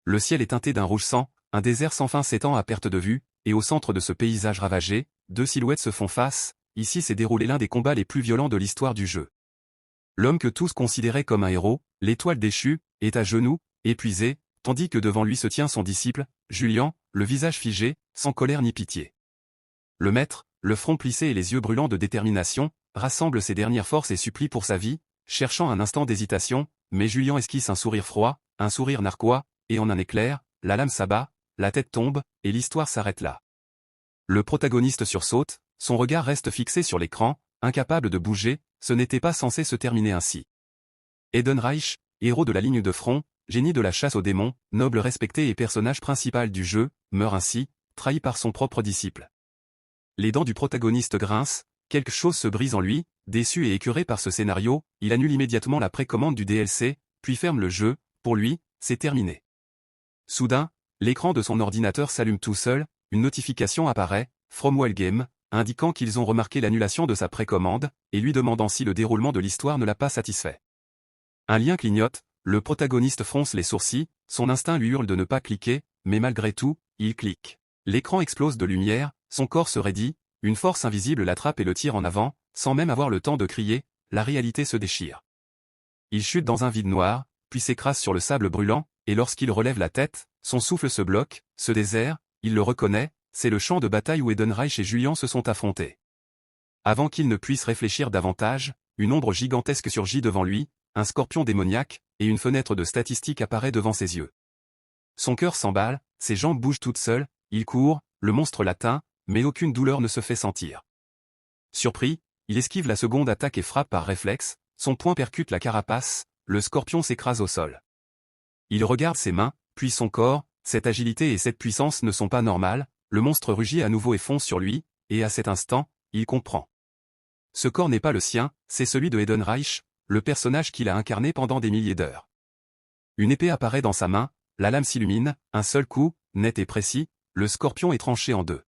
Le ciel est teinté d'un rouge sang, un désert sans fin s'étend à perte de vue, et au centre de ce paysage ravagé, deux silhouettes se font face. Ici s'est déroulé l'un des combats les plus violents de l'histoire du jeu. L'homme que tous considéraient comme un héros, l'étoile déchue, est à genoux, épuisé, tandis que devant lui se tient son disciple, Julian, le visage figé, sans colère ni pitié. Le maître, le front plissé et les yeux brûlants de détermination, rassemble ses dernières forces et supplie pour sa vie, cherchant un instant d'hésitation, mais Julian esquisse un sourire froid, un sourire narquois, et en un éclair, la lame s'abat, la tête tombe, et l'histoire s'arrête là. Le protagoniste sursaute, son regard reste fixé sur l'écran, incapable de bouger, ce n'était pas censé se terminer ainsi. Edenreich, héros de la ligne de front, génie de la chasse aux démons, noble respecté et personnage principal du jeu, meurt ainsi, trahi par son propre disciple. Les dents du protagoniste grincent, quelque chose se brise en lui, déçu et écœuré par ce scénario, il annule immédiatement la précommande du DLC, puis ferme le jeu, pour lui, c'est terminé. Soudain, l'écran de son ordinateur s'allume tout seul, une notification apparaît, From Game, indiquant qu'ils ont remarqué l'annulation de sa précommande, et lui demandant si le déroulement de l'histoire ne l'a pas satisfait. Un lien clignote, le protagoniste fronce les sourcils, son instinct lui hurle de ne pas cliquer, mais malgré tout, il clique. L'écran explose de lumière, son corps se raidit, une force invisible l'attrape et le tire en avant, sans même avoir le temps de crier, la réalité se déchire. Il chute dans un vide noir, puis s'écrase sur le sable brûlant, et lorsqu'il relève la tête, son souffle se bloque, ce désert, il le reconnaît, c'est le champ de bataille où Edenreich et Julian se sont affrontés. Avant qu'il ne puisse réfléchir davantage, une ombre gigantesque surgit devant lui, un scorpion démoniaque, et une fenêtre de statistiques apparaît devant ses yeux. Son cœur s'emballe, ses jambes bougent toutes seules, il court, le monstre l'atteint, mais aucune douleur ne se fait sentir. Surpris, il esquive la seconde attaque et frappe par réflexe, son poing percute la carapace, le scorpion s'écrase au sol. Il regarde ses mains, puis son corps, cette agilité et cette puissance ne sont pas normales, le monstre rugit à nouveau et fonce sur lui, et à cet instant, il comprend. Ce corps n'est pas le sien, c'est celui de Edenreich, le personnage qu'il a incarné pendant des milliers d'heures. Une épée apparaît dans sa main, la lame s'illumine, un seul coup, net et précis, le scorpion est tranché en deux.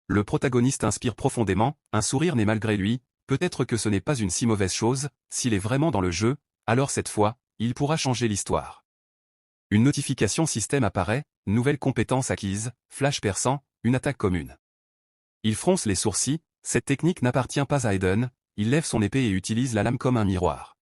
Le protagoniste inspire profondément, un sourire naît malgré lui, peut-être que ce n'est pas une si mauvaise chose, s'il est vraiment dans le jeu, alors cette fois, il pourra changer l'histoire. Une notification système apparaît, nouvelle compétence acquise, flash perçant, une attaque commune. Il fronce les sourcils, cette technique n'appartient pas à Eden, il lève son épée et utilise la lame comme un miroir.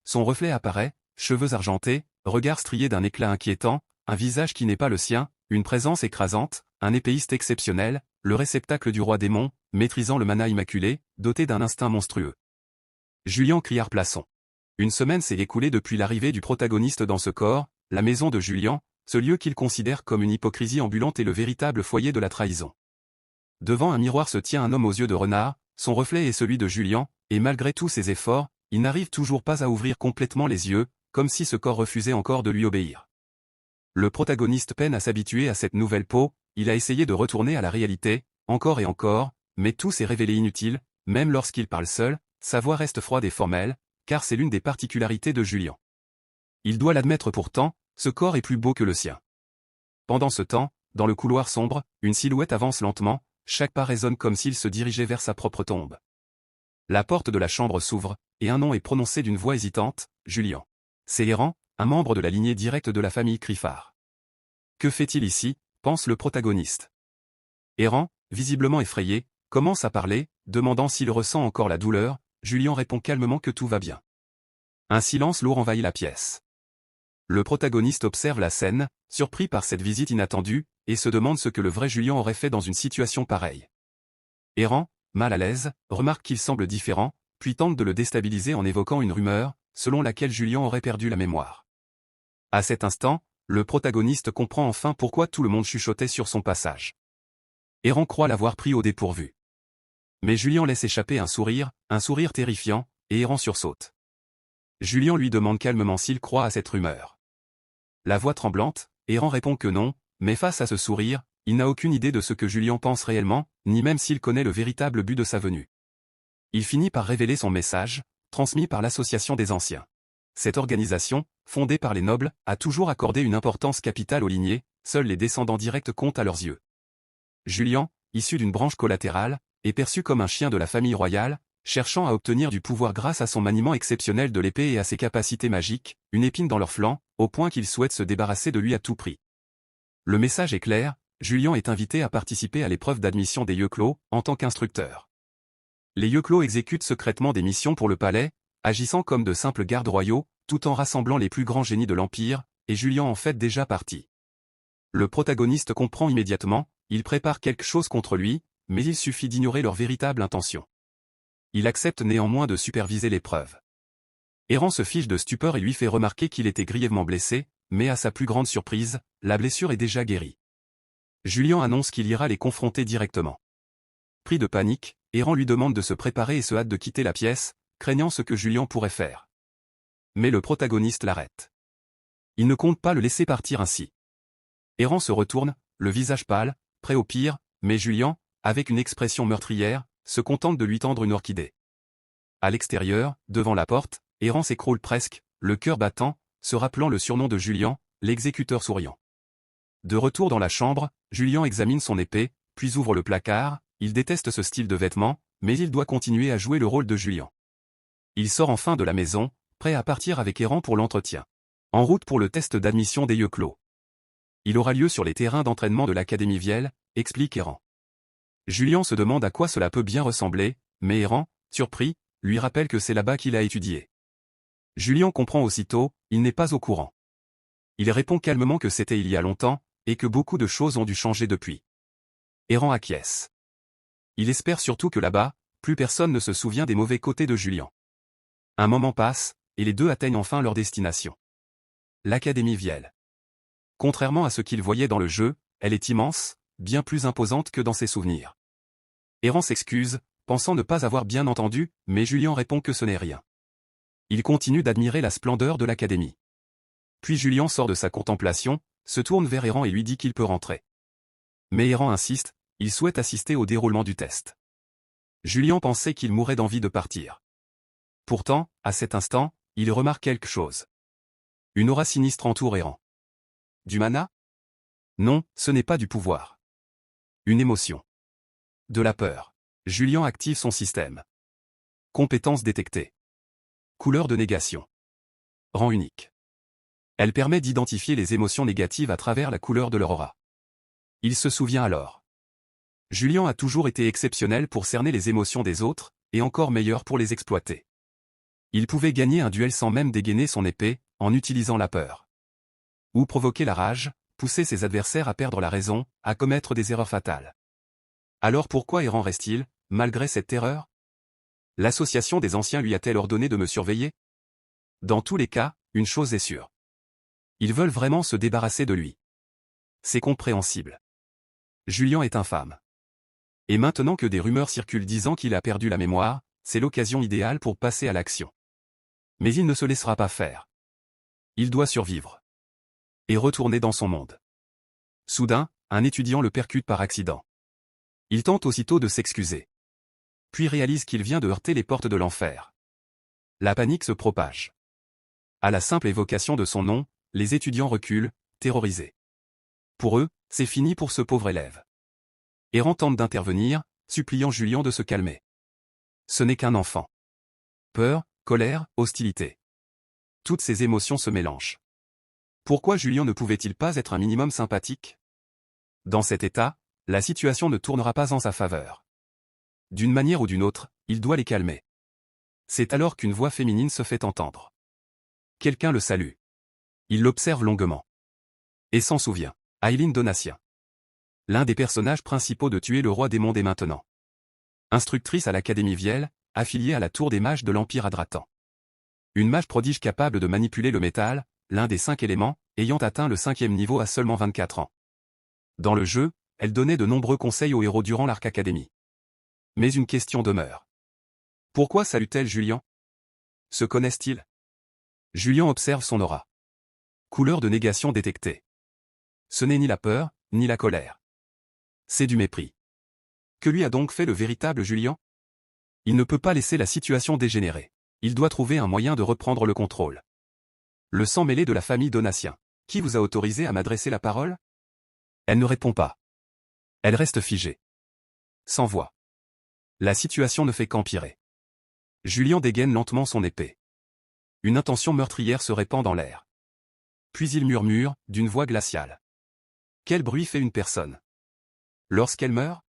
Son reflet apparaît, cheveux argentés, regard strié d'un éclat inquiétant, un visage qui n'est pas le sien, une présence écrasante, un épéiste exceptionnel, le réceptacle du roi démon, maîtrisant le mana immaculé, doté d'un instinct monstrueux. Julian Criard-Plasson. Une semaine s'est écoulée depuis l'arrivée du protagoniste dans ce corps, la maison de Julian, ce lieu qu'il considère comme une hypocrisie ambulante et le véritable foyer de la trahison. Devant un miroir se tient un homme aux yeux de renard, son reflet est celui de Julian, et malgré tous ses efforts, il n'arrive toujours pas à ouvrir complètement les yeux, comme si ce corps refusait encore de lui obéir. Le protagoniste peine à s'habituer à cette nouvelle peau, il a essayé de retourner à la réalité, encore et encore, mais tout s'est révélé inutile, même lorsqu'il parle seul, sa voix reste froide et formelle, car c'est l'une des particularités de Julian. Il doit l'admettre pourtant, ce corps est plus beau que le sien. Pendant ce temps, dans le couloir sombre, une silhouette avance lentement, chaque pas résonne comme s'il se dirigeait vers sa propre tombe. La porte de la chambre s'ouvre, et un nom est prononcé d'une voix hésitante, Julian. C'est Errant, un membre de la lignée directe de la famille Criffard. Que fait-il ici, pense le protagoniste. Errant, visiblement effrayé, commence à parler, demandant s'il ressent encore la douleur, Julian répond calmement que tout va bien. Un silence lourd envahit la pièce. Le protagoniste observe la scène, surpris par cette visite inattendue, et se demande ce que le vrai Julian aurait fait dans une situation pareille. Errant, mal à l'aise, remarque qu'il semble différent, puis tente de le déstabiliser en évoquant une rumeur, selon laquelle Julian aurait perdu la mémoire. À cet instant, le protagoniste comprend enfin pourquoi tout le monde chuchotait sur son passage. Errant croit l'avoir pris au dépourvu. Mais Julian laisse échapper un sourire terrifiant, et Errant sursaute. Julian lui demande calmement s'il croit à cette rumeur. La voix tremblante, Errant répond que non, mais face à ce sourire, il n'a aucune idée de ce que Julian pense réellement, ni même s'il connaît le véritable but de sa venue. Il finit par révéler son message, transmis par l'Association des Anciens. Cette organisation, fondée par les nobles, a toujours accordé une importance capitale aux lignées, seuls les descendants directs comptent à leurs yeux. Julian, issu d'une branche collatérale, est perçu comme un chien de la famille royale, cherchant à obtenir du pouvoir grâce à son maniement exceptionnel de l'épée et à ses capacités magiques, une épine dans leur flanc, au point qu'ils souhaitent se débarrasser de lui à tout prix. Le message est clair, Julian est invité à participer à l'épreuve d'admission des Yeux-Clos, en tant qu'instructeur. Les Yeux-Clos exécutent secrètement des missions pour le palais, agissant comme de simples gardes royaux, tout en rassemblant les plus grands génies de l'Empire, et Julian en fait déjà partie. Le protagoniste comprend immédiatement, il prépare quelque chose contre lui, mais il suffit d'ignorer leur véritable intention. Il accepte néanmoins de superviser l'épreuve. Errant se fiche de stupeur et lui fait remarquer qu'il était grièvement blessé, mais à sa plus grande surprise, la blessure est déjà guérie. Julian annonce qu'il ira les confronter directement. Pris de panique, Errant lui demande de se préparer et se hâte de quitter la pièce, craignant ce que Julian pourrait faire. Mais le protagoniste l'arrête. Il ne compte pas le laisser partir ainsi. Errant se retourne, le visage pâle, prêt au pire, mais Julian, avec une expression meurtrière, se contente de lui tendre une orchidée. À l'extérieur, devant la porte, Errant s'écroule presque, le cœur battant, se rappelant le surnom de Julian, l'exécuteur souriant. De retour dans la chambre, Julian examine son épée, puis ouvre le placard, il déteste ce style de vêtements, mais il doit continuer à jouer le rôle de Julian. Il sort enfin de la maison, prêt à partir avec Errant pour l'entretien. En route pour le test d'admission des Yeux-Clos. Il aura lieu sur les terrains d'entraînement de l'Académie Viel, explique Errant. Julian se demande à quoi cela peut bien ressembler, mais Errant, surpris, lui rappelle que c'est là-bas qu'il a étudié. Julian comprend aussitôt, il n'est pas au courant. Il répond calmement que c'était il y a longtemps, et que beaucoup de choses ont dû changer depuis. Errant acquiesce. Il espère surtout que là-bas, plus personne ne se souvient des mauvais côtés de Julian. Un moment passe, et les deux atteignent enfin leur destination. L'Académie Viel. Contrairement à ce qu'il voyait dans le jeu, elle est immense, bien plus imposante que dans ses souvenirs. Errant s'excuse, pensant ne pas avoir bien entendu, mais Julian répond que ce n'est rien. Il continue d'admirer la splendeur de l'Académie. Puis Julian sort de sa contemplation, se tourne vers Errant et lui dit qu'il peut rentrer. Mais Errant insiste, il souhaite assister au déroulement du test. Julian pensait qu'il mourrait d'envie de partir. Pourtant, à cet instant, il remarque quelque chose. Une aura sinistre entoure Errant. Du mana? Non, ce n'est pas du pouvoir. Une émotion. De la peur. Julian active son système. Compétence détectée. Couleur de négation. Rang unique. Elle permet d'identifier les émotions négatives à travers la couleur de leur aura. Il se souvient alors. Julian a toujours été exceptionnel pour cerner les émotions des autres, et encore meilleur pour les exploiter. Il pouvait gagner un duel sans même dégainer son épée, en utilisant la peur. Ou provoquer la rage, pousser ses adversaires à perdre la raison, à commettre des erreurs fatales. Alors pourquoi Errant reste-t-il, malgré cette terreur? L'association des anciens lui a-t-elle ordonné de me surveiller? Dans tous les cas, une chose est sûre. Ils veulent vraiment se débarrasser de lui. C'est compréhensible. Julian est infâme. Et maintenant que des rumeurs circulent disant qu'il a perdu la mémoire, c'est l'occasion idéale pour passer à l'action. Mais il ne se laissera pas faire. Il doit survivre. Et retourner dans son monde. Soudain, un étudiant le percute par accident. Il tente aussitôt de s'excuser. Puis réalise qu'il vient de heurter les portes de l'enfer. La panique se propage. À la simple évocation de son nom, les étudiants reculent, terrorisés. Pour eux, c'est fini pour ce pauvre élève. Errant tente d'intervenir, suppliant Julian de se calmer. Ce n'est qu'un enfant. Peur, colère, hostilité. Toutes ces émotions se mélangent. Pourquoi Julian ne pouvait-il pas être un minimum sympathique? Dans cet état, la situation ne tournera pas en sa faveur. D'une manière ou d'une autre, il doit les calmer. C'est alors qu'une voix féminine se fait entendre. Quelqu'un le salue. Il l'observe longuement. Et s'en souvient. Aileen Donatien. L'un des personnages principaux de Tuer le roi des mondes est maintenant. Instructrice à l'Académie Viel, affiliée à la Tour des mages de l'Empire Adratan. Une mage prodige capable de manipuler le métal, l'un des 5 éléments, ayant atteint le 5e niveau à seulement 24 ans. Dans le jeu, elle donnait de nombreux conseils aux héros durant l'arc Académie. Mais une question demeure. Pourquoi salue-t-elle Julian? Se connaissent-ils? Julian observe son aura. Couleur de négation détectée. Ce n'est ni la peur, ni la colère. C'est du mépris. Que lui a donc fait le véritable Julian? Il ne peut pas laisser la situation dégénérer. Il doit trouver un moyen de reprendre le contrôle. Le sang mêlé de la famille Donatien. Qui vous a autorisé à m'adresser la parole? Elle ne répond pas. Elle reste figée. Sans voix. La situation ne fait qu'empirer. Julian dégaine lentement son épée. Une intention meurtrière se répand dans l'air. Puis il murmure, d'une voix glaciale. Quel bruit fait une personne lorsqu'elle meurt?